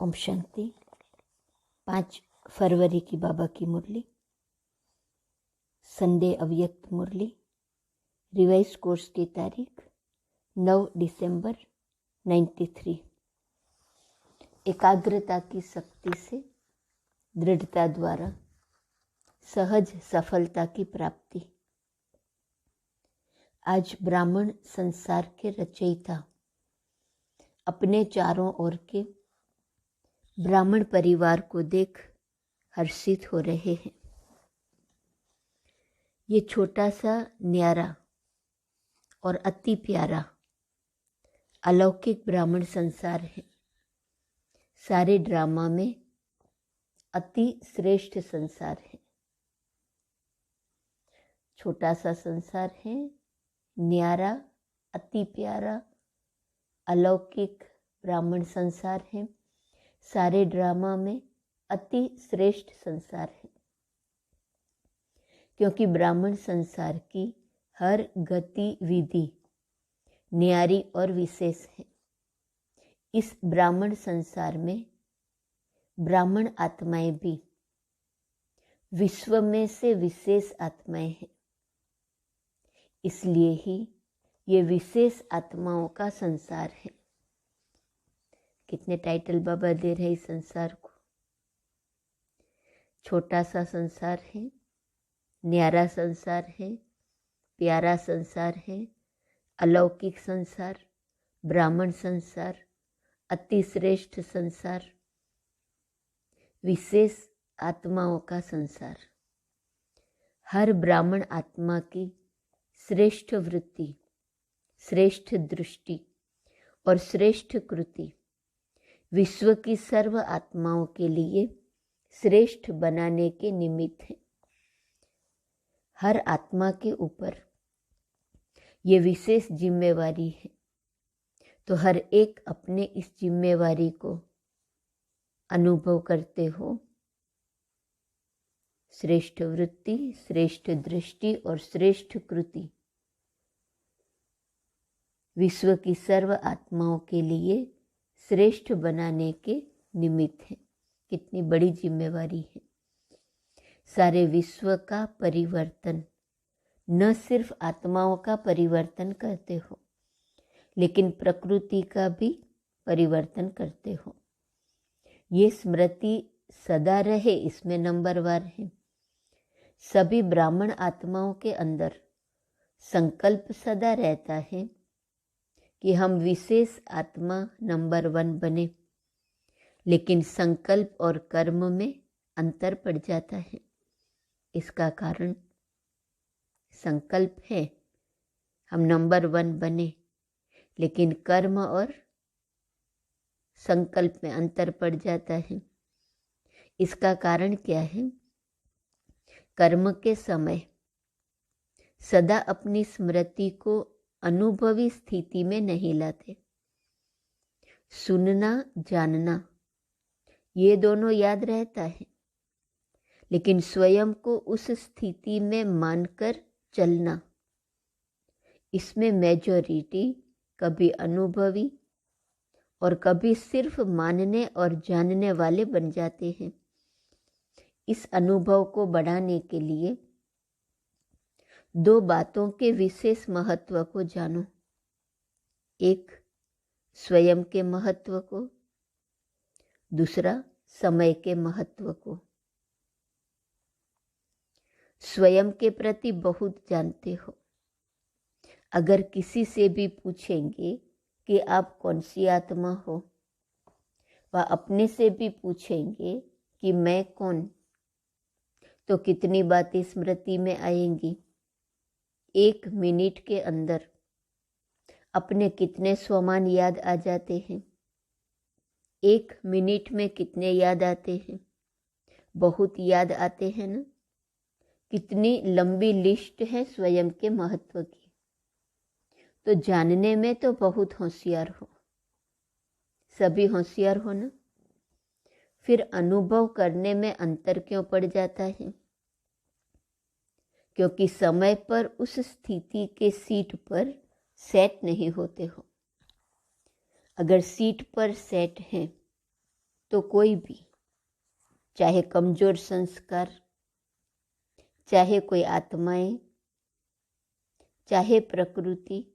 ओम शांति। 5 फरवरी की बाबा की मुरली, संडे अव्यक्त मुरली, रिवाइज कोर्स की तारीख 9 दिसंबर 93। एकाग्रता की शक्ति से दृढ़ता द्वारा सहज सफलता की प्राप्ति। आज ब्राह्मण संसार के रचयिता अपने चारों ओर के ब्राह्मण परिवार को देख हर्षित हो रहे हैं। ये छोटा सा न्यारा और अति प्यारा अलौकिक ब्राह्मण संसार है। सारे ड्रामा में अति श्रेष्ठ संसार है। छोटा सा संसार है, न्यारा, अति प्यारा अलौकिक ब्राह्मण संसार है। सारे ड्रामा में अति श्रेष्ठ संसार है, क्योंकि ब्राह्मण संसार की हर गतिविधि न्यारी और विशेष है। इस ब्राह्मण संसार में ब्राह्मण आत्माएं भी विश्व में से विशेष आत्माएं हैं। इसलिए ही ये विशेष आत्माओं का संसार है। कितने टाइटल बाबा दे रहे इस संसार को। छोटा सा संसार है, न्यारा संसार है, प्यारा संसार है, अलौकिक संसार, ब्राह्मण संसार, अति श्रेष्ठ संसार, विशेष आत्माओं का संसार। हर ब्राह्मण आत्मा की श्रेष्ठ वृत्ति, श्रेष्ठ दृष्टि और श्रेष्ठ कृति विश्व की सर्व आत्माओं के लिए श्रेष्ठ बनाने के निमित्त है। हर आत्मा के ऊपर ये विशेष जिम्मेवारी है, तो हर एक अपने इस जिम्मेवारी को अनुभव करते हो। श्रेष्ठ वृत्ति, श्रेष्ठ दृष्टि और श्रेष्ठ कृति विश्व की सर्व आत्माओं के लिए श्रेष्ठ बनाने के निमित्त है। कितनी बड़ी जिम्मेवारी है। सारे विश्व का परिवर्तन, न सिर्फ आत्माओं का परिवर्तन करते हो, लेकिन प्रकृति का भी परिवर्तन करते हो। ये स्मृति सदा रहे, इसमें नंबरवार है। सभी ब्राह्मण आत्माओं के अंदर संकल्प सदा रहता है कि हम विशेष आत्मा नंबर 1 बने, लेकिन संकल्प और कर्म में अंतर पड़ जाता है। इसका कारण संकल्प है हम नंबर 1 बने, लेकिन कर्म और संकल्प में अंतर पड़ जाता है। इसका कारण क्या है? कर्म के समय सदा अपनी स्मृति को अनुभवी स्थिति में नहीं लाते। सुनना, जानना ये दोनों याद रहता है, लेकिन स्वयं को उस स्थिति में मानकर चलना, इसमें मेजॉरिटी कभी अनुभवी और कभी सिर्फ मानने और जानने वाले बन जाते हैं। इस अनुभव को बढ़ाने के लिए 2 बातों के विशेष महत्व को जानो। एक, स्वयं के महत्व को, दूसरा समय के महत्व को। स्वयं के प्रति बहुत जानते हो। अगर किसी से भी पूछेंगे कि आप कौन सी आत्मा हो, व अपने से भी पूछेंगे कि मैं कौन, तो कितनी बातें स्मृति में आएंगी। 1 मिनट के अंदर अपने कितने स्वमान याद आ जाते हैं। 1 मिनट में कितने याद आते हैं? बहुत याद आते हैं ना। कितनी लंबी लिस्ट है स्वयं के महत्व की। तो जानने में तो बहुत होशियार हो, सभी होशियार हो ना। फिर अनुभव करने में अंतर क्यों पड़ जाता है? क्योंकि समय पर उस स्थिति के सीट पर सेट नहीं होते हो। अगर सीट पर सेट हैं तो कोई भी, चाहे कमजोर संस्कार, चाहे कोई आत्माएं, चाहे प्रकृति,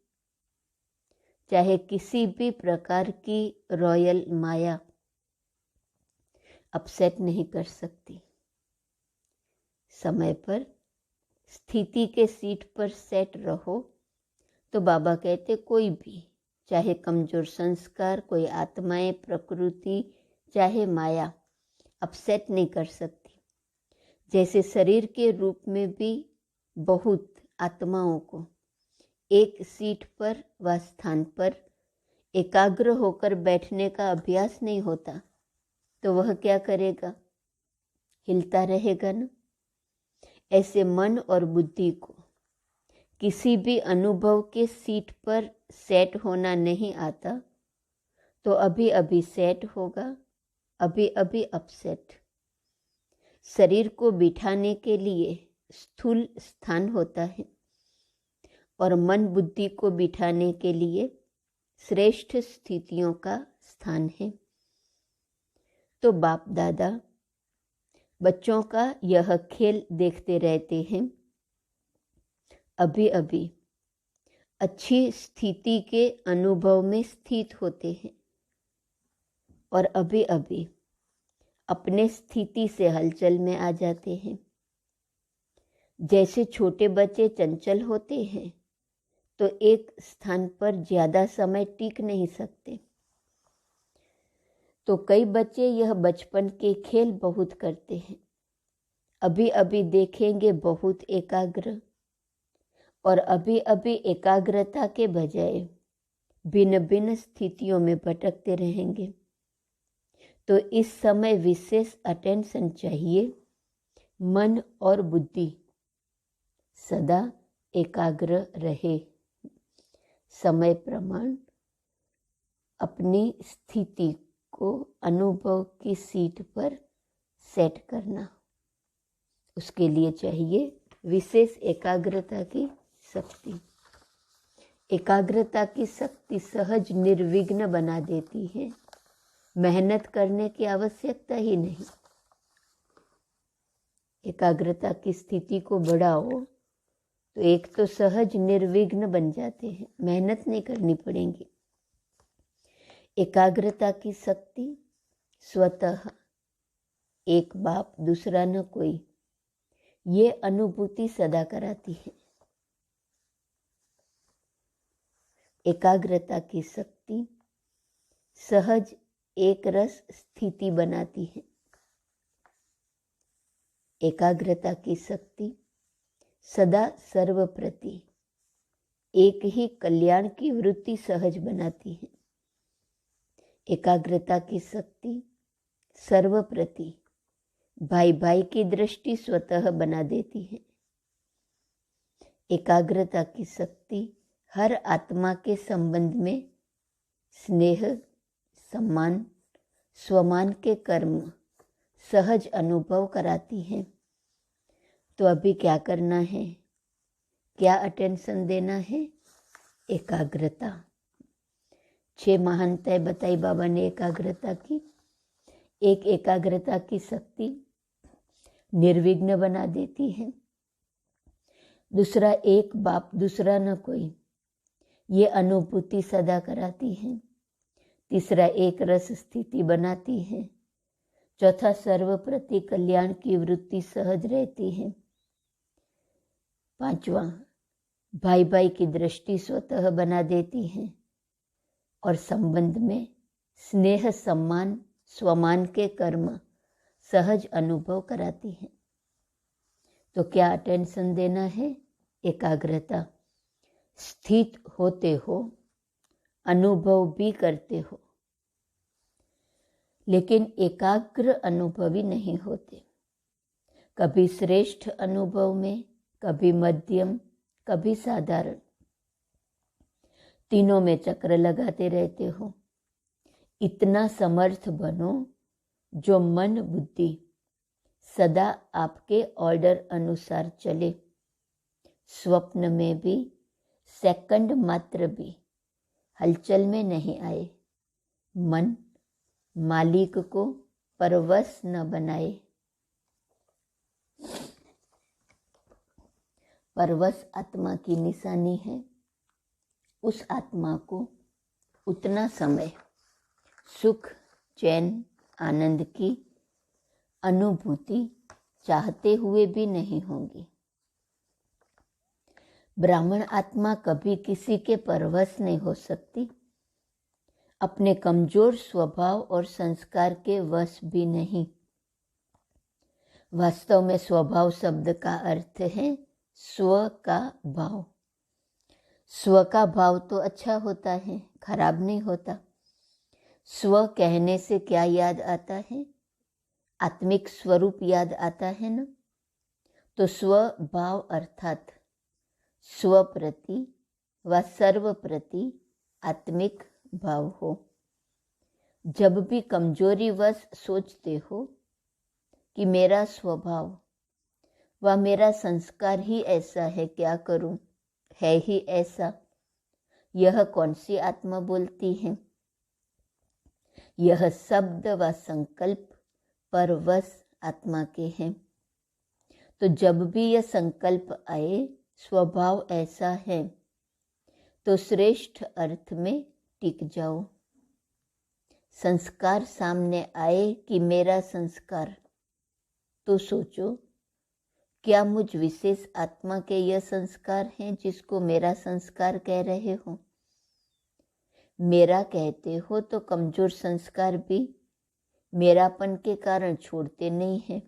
चाहे किसी भी प्रकार की रॉयल माया अपसेट नहीं कर सकती। समय पर स्थिति के सीट पर सेट रहो तो बाबा कहते कोई भी, चाहे कमजोर संस्कार, कोई आत्माएं, प्रकृति, चाहे माया अपसेट नहीं कर सकती। जैसे शरीर के रूप में भी बहुत आत्माओं को एक सीट पर व स्थान पर एकाग्र होकर बैठने का अभ्यास नहीं होता, तो वह क्या करेगा? हिलता रहेगा ना। ऐसे मन और बुद्धि को किसी भी अनुभव के सीट पर सेट होना नहीं आता, तो अभी अभी सेट होगा, अभी अभी अपसेट। शरीर को बिठाने के लिए स्थूल स्थान होता है और मन बुद्धि को बिठाने के लिए श्रेष्ठ स्थितियों का स्थान है। तो बाप दादा बच्चों का यह खेल देखते रहते हैं। अभी अभी अच्छी स्थिति के अनुभव में स्थित होते हैं और अभी अभी अपने स्थिति से हलचल में आ जाते हैं। जैसे छोटे बच्चे चंचल होते हैं तो एक स्थान पर ज़्यादा समय टिक नहीं सकते, तो कई बच्चे यह बचपन के खेल बहुत करते हैं। अभी अभी देखेंगे बहुत एकाग्र, और अभी अभी एकाग्रता के बजाय भिन्न भिन्न स्थितियों में भटकते रहेंगे। तो इस समय विशेष अटेंशन चाहिए। मन और बुद्धि सदा एकाग्र रहे। समय प्रमाण अपनी स्थिति को अनुभव की सीट पर सेट करना, उसके लिए चाहिए विशेष एकाग्रता की शक्ति। एकाग्रता की शक्ति सहज निर्विघ्न बना देती है। मेहनत करने की आवश्यकता ही नहीं। एकाग्रता की स्थिति को बढ़ाओ तो एक तो सहज निर्विघ्न बन जाते हैं, मेहनत नहीं करनी पड़ेगी। एकाग्रता की शक्ति स्वतः एक बाप दूसरा न कोई, ये अनुभूति सदा कराती है। एकाग्रता की शक्ति सहज एक रस स्थिति बनाती है। एकाग्रता की शक्ति सदा सर्वप्रति एक ही कल्याण की वृत्ति सहज बनाती है। एकाग्रता की शक्ति सर्वप्रति भाई भाई की दृष्टि स्वतः बना देती है। एकाग्रता की शक्ति हर आत्मा के संबंध में स्नेह, सम्मान, स्वमान के कर्म सहज अनुभव कराती है। तो अभी क्या करना है? क्या अटेंशन देना है? एकाग्रता। 6 महानताएं बताई बाबा ने एकाग्रता की। एक, एकाग्रता की शक्ति निर्विघ्न बना देती है। दूसरा, एक बाप दूसरा न कोई, ये अनुभूति सदा कराती है। तीसरा, एक रस स्थिति बनाती है। चौथा, सर्वप्रति कल्याण की वृत्ति सहज रहती है। पांचवा, भाई भाई की दृष्टि स्वतः बना देती है। और संबंध में स्नेह, सम्मान, स्वमान के कर्म सहज अनुभव कराती है। तो क्या अटेंशन देना है? एकाग्रता। स्थित होते हो, अनुभव भी करते हो, लेकिन एकाग्र अनुभवी नहीं होते। कभी श्रेष्ठ अनुभव में, कभी मध्यम, कभी साधारण, तीनों में चक्र लगाते रहते हो। इतना समर्थ बनो जो मन बुद्धि सदा आपके ऑर्डर अनुसार चले। स्वप्न में भी सेकंड मात्र भी हलचल में नहीं आए। मन मालिक को परवश न बनाए। परवश आत्मा की निशानी है। उस आत्मा को उतना समय सुख, चैन, आनंद की अनुभूति चाहते हुए भी नहीं होगी। ब्राह्मण आत्मा कभी किसी के परवश नहीं हो सकती, अपने कमजोर स्वभाव और संस्कार के वश भी नहीं। वास्तव में स्वभाव शब्द का अर्थ है स्व का भाव। स्व का भाव तो अच्छा होता है, खराब नहीं होता। स्व कहने से क्या याद आता है? आत्मिक स्वरूप याद आता है ना। तो स्व भाव अर्थात स्व प्रति व सर्व प्रति आत्मिक भाव हो। जब भी कमजोरी वश सोचते हो कि मेरा स्वभाव व मेरा संस्कार ही ऐसा है, क्या करूं, है ही ऐसा, यह कौन सी आत्मा बोलती है? यह शब्द व संकल्प परवश आत्मा के हैं। तो जब भी यह संकल्प आए स्वभाव ऐसा है, तो श्रेष्ठ अर्थ में टिक जाओ। संस्कार सामने आए कि मेरा संस्कार, तो सोचो क्या मुझ विशेष आत्मा के यह संस्कार हैं जिसको मेरा संस्कार कह रहे हो? मेरा कहते हो तो कमजोर संस्कार भी मेरापन के कारण छोड़ते नहीं हैं,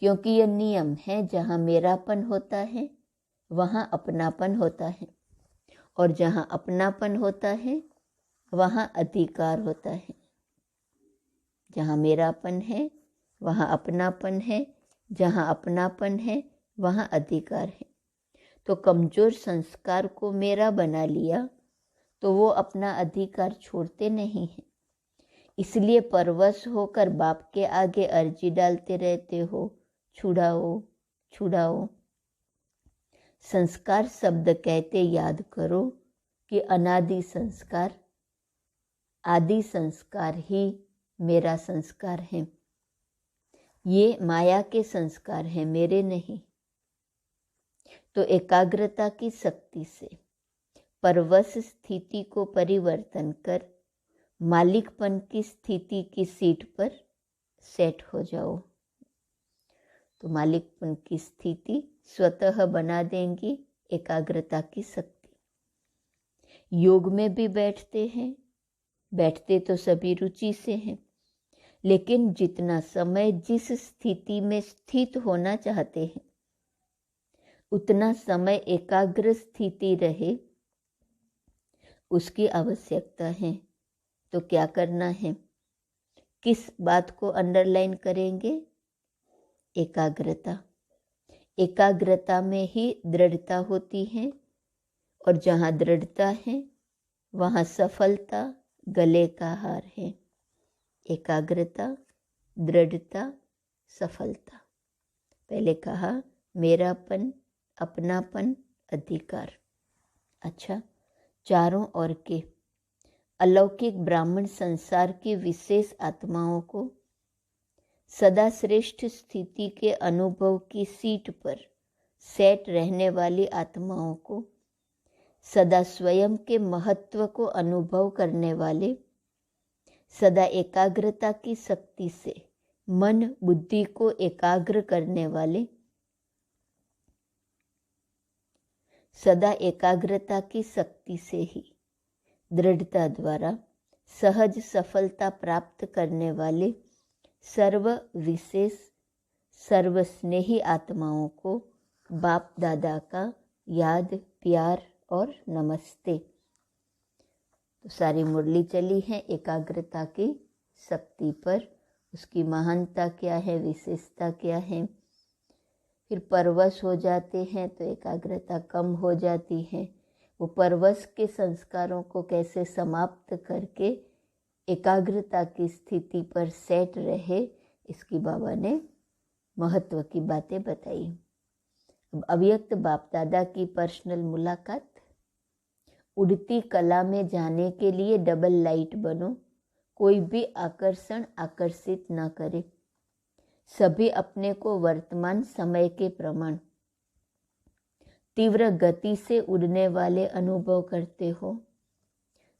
क्योंकि यह नियम है, जहाँ मेरापन होता है वहाँ अपनापन होता है, और जहाँ अपनापन होता है वहाँ अधिकार होता है। जहाँ मेरापन है वहाँ अपनापन है, जहाँ अपनापन है वहाँ अधिकार है। तो कमजोर संस्कार को मेरा बना लिया तो वो अपना अधिकार छोड़ते नहीं हैं। इसलिए परवश होकर बाप के आगे अर्जी डालते रहते हो, छुड़ाओ छुड़ाओ। संस्कार शब्द कहते याद करो कि अनादि संस्कार, आदि संस्कार ही मेरा संस्कार है। ये माया के संस्कार हैं, मेरे नहीं। तो एकाग्रता की शक्ति से परवश स्थिति को परिवर्तन कर मालिकपन की स्थिति की सीट पर सेट हो जाओ। तो मालिकपन की स्थिति स्वतः बना देंगी एकाग्रता की शक्ति। योग में भी बैठते हैं, बैठते तो सभी रुचि से हैं, लेकिन जितना समय जिस स्थिति में स्थित होना चाहते हैं उतना समय एकाग्र स्थिति रहे, उसकी आवश्यकता है। तो क्या करना है? किस बात को अंडरलाइन करेंगे? एकाग्रता। एकाग्रता में ही दृढ़ता होती है, और जहाँ दृढ़ता है वहाँ सफलता गले का हार है। एकाग्रता, दृढ़ता, सफलता। पहले कहा मेरापन, अपनापन, अधिकार। अच्छा, चारों ओर के अलौकिक ब्राह्मण संसार की विशेष आत्माओं को सदा श्रेष्ठ स्थिति के अनुभव की सीट पर सेट रहने वाली आत्माओं को सदा स्वयं के महत्व को अनुभव करने वाले, सदा एकाग्रता की शक्ति से मन बुद्धि को एकाग्र करने वाले, सदा एकाग्रता की शक्ति से ही दृढ़ता द्वारा सहज सफलता प्राप्त करने वाले सर्व विशेष सर्वस्नेही आत्माओं को बाप दादा का याद, प्यार और नमस्ते। तो सारी मुरली चली है एकाग्रता की शक्ति पर, उसकी महानता क्या है, विशेषता क्या है। फिर परवश हो जाते हैं तो एकाग्रता कम हो जाती है। वो परवश के संस्कारों को कैसे समाप्त करके एकाग्रता की स्थिति पर सेट रहे, इसकी बाबा ने महत्व की बातें बताई। अब अव्यक्त बाप दादा की पर्सनल मुलाकात। उड़ती कला में जाने के लिए डबल लाइट बनो, कोई भी आकर्षण आकर्षित न करे। सभी अपने को वर्तमान समय के प्रमाण तीव्र गति से उड़ने वाले अनुभव करते हो।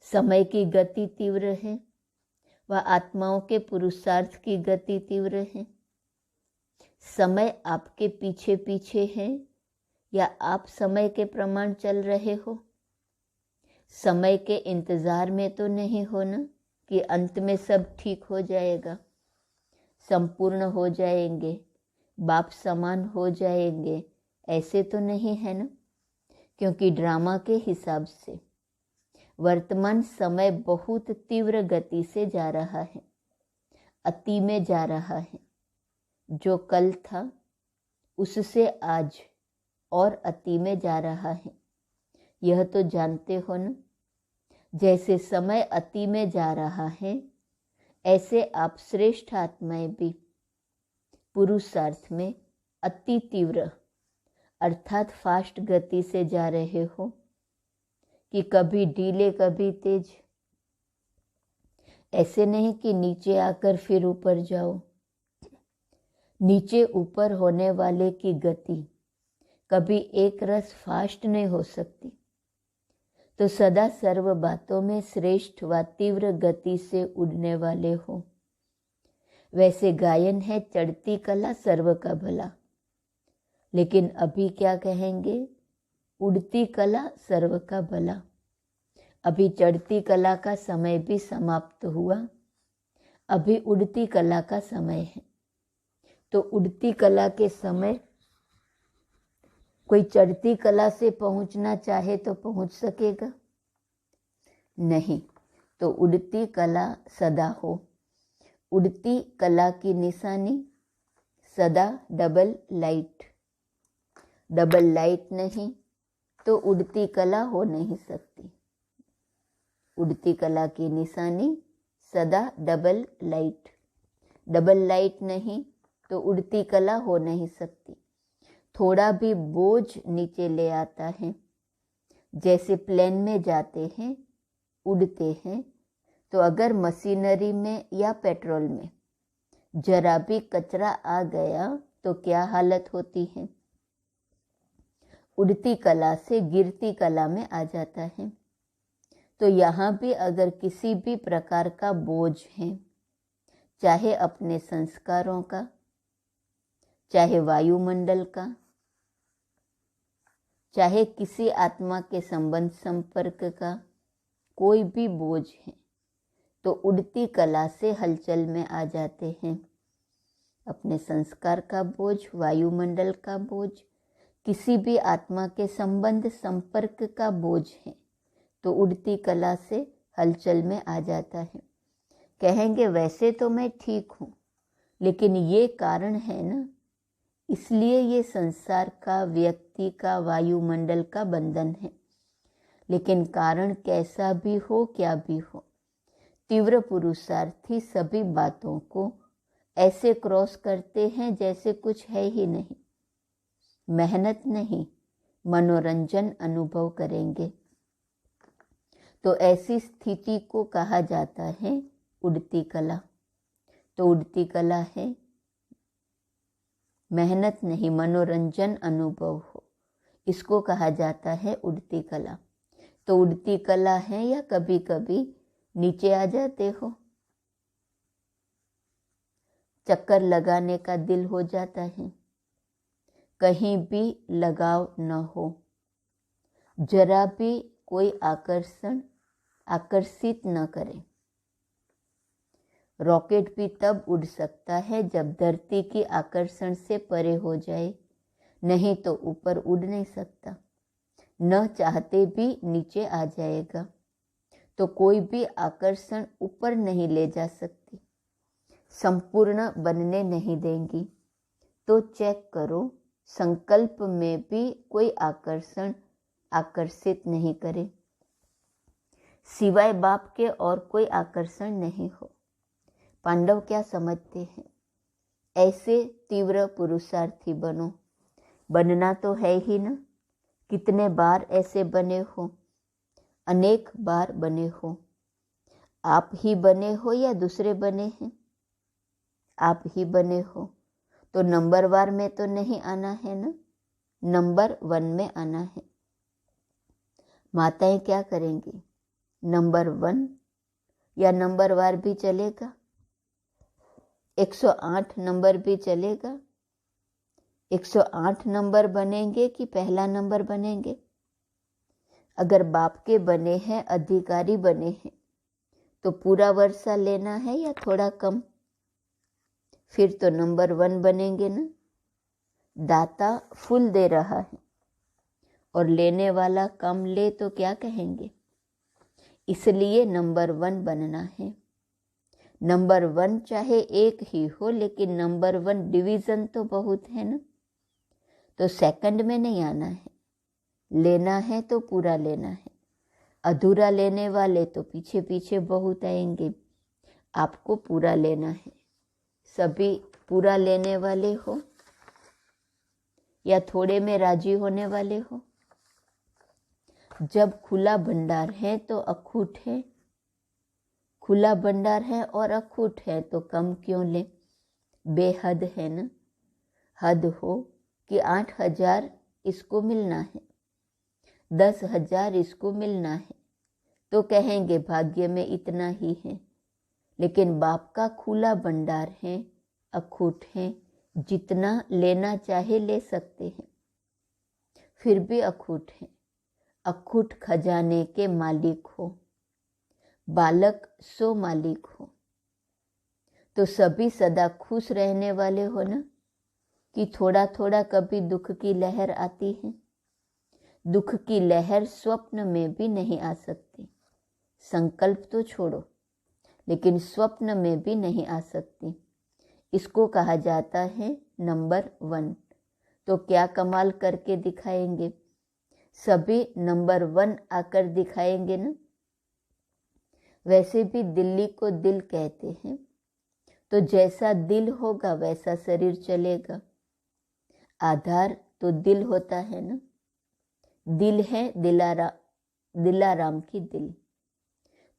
समय की गति तीव्र है व आत्माओं के पुरुषार्थ की गति तीव्र है। समय आपके पीछे पीछे है या आप समय के प्रमाण चल रहे हो? समय के इंतजार में तो नहीं हो ना कि अंत में सब ठीक हो जाएगा, संपूर्ण हो जाएंगे, बाप समान हो जाएंगे, ऐसे तो नहीं है ना। क्योंकि ड्रामा के हिसाब से वर्तमान समय बहुत तीव्र गति से जा रहा है, अति में जा रहा है। जो कल था उससे आज और अति में जा रहा है, यह तो जानते हो ना। जैसे समय अति में जा रहा है, ऐसे आप श्रेष्ठ आत्माएं भी पुरुषार्थ में अति तीव्र अर्थात फास्ट गति से जा रहे हो कि कभी ढीले कभी तेज। ऐसे नहीं कि नीचे आकर फिर ऊपर जाओ। नीचे ऊपर होने वाले की गति कभी एक रस फास्ट नहीं हो सकती। तो सदा सर्व बातों में श्रेष्ठ व तीव्र गति से उड़ने वाले हो। वैसे गायन है चढ़ती कला सर्व का भला, लेकिन अभी क्या कहेंगे? उड़ती कला सर्व का भला। अभी चढ़ती कला का समय भी समाप्त हुआ, अभी उड़ती कला का समय है। तो उड़ती कला के समय कोई चढ़ती कला से पहुंचना चाहे तो पहुंच सकेगा? नहीं। तो उड़ती कला सदा हो। उड़ती कला की निशानी सदा डबल लाइट। डबल लाइट नहीं तो उड़ती कला हो नहीं सकती। उड़ती कला की निशानी सदा डबल लाइट। डबल लाइट नहीं तो उड़ती कला हो नहीं सकती। थोड़ा भी बोझ नीचे ले आता है। जैसे प्लेन में जाते हैं, उड़ते हैं, तो अगर मशीनरी में या पेट्रोल में जरा भी कचरा आ गया तो क्या हालत होती है? उड़ती कला से गिरती कला में आ जाता है। तो यहाँ भी अगर किसी भी प्रकार का बोझ है, चाहे अपने संस्कारों का, चाहे वायुमंडल का, चाहे किसी आत्मा के संबंध संपर्क का, कोई भी बोझ है तो उड़ती कला से हलचल में आ जाते हैं। अपने संस्कार का बोझ, वायुमंडल का बोझ, किसी भी आत्मा के संबंध संपर्क का बोझ है तो उड़ती कला से हलचल में आ जाता है। कहेंगे वैसे तो मैं ठीक हूँ, लेकिन ये कारण है ना, इसलिए ये संसार का, व्यक्ति का, वायुमंडल का बंधन है। लेकिन कारण कैसा भी हो, क्या भी हो, तीव्र पुरुषार्थी सभी बातों को ऐसे क्रॉस करते हैं जैसे कुछ है ही नहीं। मेहनत नहीं, मनोरंजन अनुभव करेंगे। तो ऐसी स्थिति को कहा जाता है उड़ती कला। तो उड़ती कला है मेहनत नहीं, मनोरंजन अनुभव हो, इसको कहा जाता है उड़ती कला। तो उड़ती कला है या कभी कभी नीचे आ जाते हो, चक्कर लगाने का दिल हो जाता है, कहीं भी लगाव न हो, जरा भी कोई आकर्षित न करे। रॉकेट भी तब उड़ सकता है जब धरती की आकर्षण से परे हो जाए, नहीं तो ऊपर उड़ नहीं सकता। न चाहते भी नीचे आ जाएगा। तो कोई भी आकर्षण ऊपर नहीं ले जा सकती, संपूर्ण बनने नहीं देंगी। तो चेक करो, संकल्प में भी कोई आकर्षण आकर्षित नहीं करे, सिवाय बाप के और कोई आकर्षण नहीं हो। पांडव क्या समझते हैं? ऐसे तीव्र पुरुषार्थी बनो। बनना तो है ही ना। कितने बार ऐसे बने हो? अनेक बार बने हो। आप ही बने हो या दूसरे बने हैं? आप ही बने हो तो नंबर वार में तो नहीं आना है ना, नंबर 1 में आना है। माताएं क्या करेंगी? नंबर 1 या नंबर वार भी चलेगा, 108 नंबर भी चलेगा। 108 नंबर बनेंगे कि पहला नंबर बनेंगे? अगर बाप के बने हैं, अधिकारी बने हैं, तो पूरा वर्षा लेना है या थोड़ा कम? फिर तो नंबर 1 बनेंगे ना। दाता फुल दे रहा है और लेने वाला कम ले तो क्या कहेंगे? इसलिए नंबर 1 बनना है। नंबर 1 चाहे एक ही हो, लेकिन नंबर 1 डिवीजन तो बहुत है ना, तो सेकंड में नहीं आना है। लेना है तो पूरा लेना है। अधूरा लेने वाले तो पीछे पीछे बहुत आएंगे। आपको पूरा लेना है। सभी पूरा लेने वाले हो या थोड़े में राजी होने वाले हो? जब खुला भंडार है तो अखूट है, खुला भंडार है और अखूट है तो कम क्यों ले? बेहद है ना। हद हो कि 8,000 इसको मिलना है, 10,000 इसको मिलना है, तो कहेंगे भाग्य में इतना ही है। लेकिन बाप का खुला भंडार है, अखूट है, जितना लेना चाहे ले सकते हैं, फिर भी अखूट है। अखूट खजाने के मालिक हो, बालक सो मालिक हो, तो सभी सदा खुश रहने वाले हो ना, कि थोड़ा थोड़ा कभी दुख की लहर आती है? दुख की लहर स्वप्न में भी नहीं आ सकती। संकल्प तो छोड़ो, लेकिन स्वप्न में भी नहीं आ सकती। इसको कहा जाता है नंबर 1। तो क्या कमाल करके दिखाएंगे? सभी नंबर 1 आकर दिखाएंगे ना। वैसे भी दिल्ली को दिल कहते हैं, तो जैसा दिल होगा वैसा शरीर चलेगा। आधार तो दिल होता है ना। दिल है दिलाराम की दिल,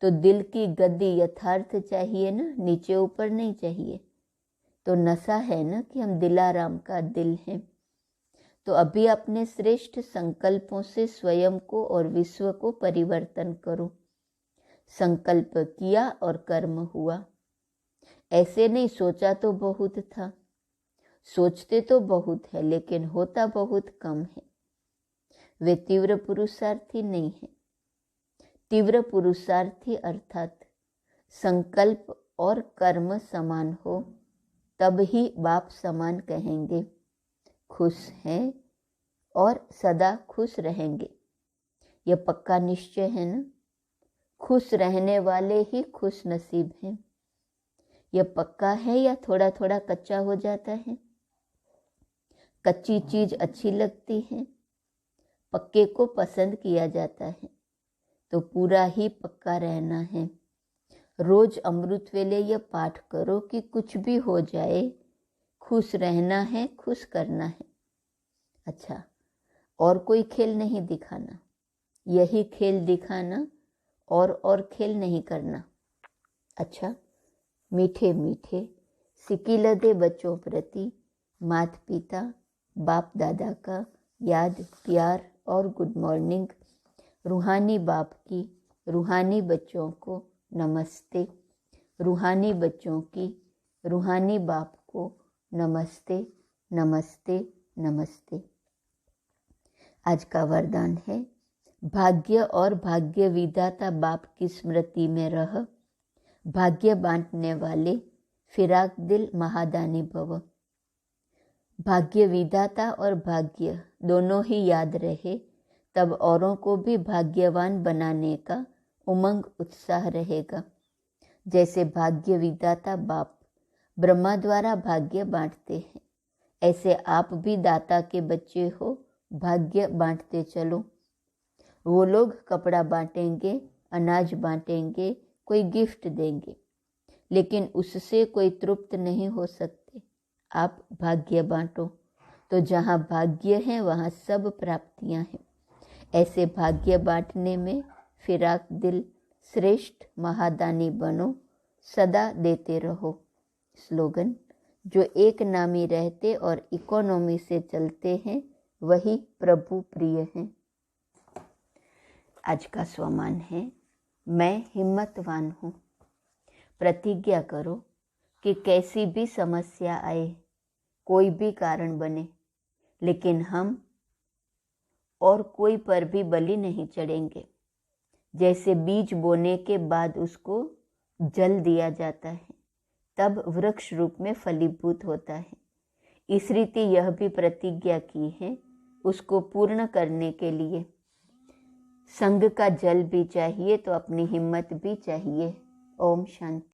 तो दिल की गद्दी यथार्थ चाहिए ना, नीचे ऊपर नहीं चाहिए। तो नशा है ना कि हम दिलाराम का दिल हैं। तो अभी अपने श्रेष्ठ संकल्पों से स्वयं को और विश्व को परिवर्तन करो। संकल्प किया और कर्म हुआ। ऐसे नहीं सोचा तो बहुत था, सोचते तो बहुत है, लेकिन होता बहुत कम है। वे तीव्र पुरुषार्थी नहीं है। तीव्र पुरुषार्थी अर्थात संकल्प और कर्म समान हो, तब ही बाप समान कहेंगे। खुश हैं और सदा खुश रहेंगे, यह पक्का निश्चय है ना। खुश रहने वाले ही खुश नसीब हैं। यह पक्का है या थोड़ा थोड़ा कच्चा हो जाता है? कच्ची चीज अच्छी लगती है, पक्के को पसंद किया जाता है। तो पूरा ही पक्का रहना है। रोज अमृत वेले यह पाठ करो कि कुछ भी हो जाए, खुश रहना है, खुश करना है। अच्छा, और कोई खेल नहीं दिखाना, यही खेल दिखाना, और खेल नहीं करना। अच्छा, मीठे मीठे सिकिलदे बच्चों प्रति माता पिता बाप दादा का याद, प्यार और गुड मॉर्निंग। रूहानी बाप की रूहानी बच्चों को नमस्ते। रूहानी बच्चों की रूहानी बाप को नमस्ते नमस्ते नमस्ते। आज का वरदान है, भाग्य और भाग्य विधाता बाप की स्मृति में रह, भाग्य बांटने वाले फिराक दिल महादानी भव। भाग्य विधाता और भाग्य दोनों ही याद रहे, तब औरों को भी भाग्यवान बनाने का उमंग उत्साह रहेगा। जैसे भाग्य विधाता बाप ब्रह्मा द्वारा भाग्य बांटते हैं, ऐसे आप भी दाता के बच्चे हो, भाग्य बांटते चलो। वो लोग कपड़ा बांटेंगे, अनाज बांटेंगे, कोई गिफ्ट देंगे, लेकिन उससे कोई तृप्त नहीं हो सकते। आप भाग्य बांटो, तो जहाँ भाग्य है वहाँ सब प्राप्तियाँ हैं। ऐसे भाग्य बांटने में फिराक दिल श्रेष्ठ महादानी बनो, सदा देते रहो। स्लोगन, जो एक नामी रहते और इकोनॉमी से चलते हैं वही प्रभु प्रिय हैं। आज का स्वमान है, मैं हिम्मतवान हूँ। प्रतिज्ञा करो कि कैसी भी समस्या आए, कोई भी कारण बने, लेकिन हम और कोई पर भी बलि नहीं चढ़ेंगे। जैसे बीज बोने के बाद उसको जल दिया जाता है, तब वृक्ष रूप में फलीभूत होता है। इस रीति यह भी प्रतिज्ञा की है, उसको पूर्ण करने के लिए संग का जल भी चाहिए तो अपनी हिम्मत भी चाहिए। ओम शांति।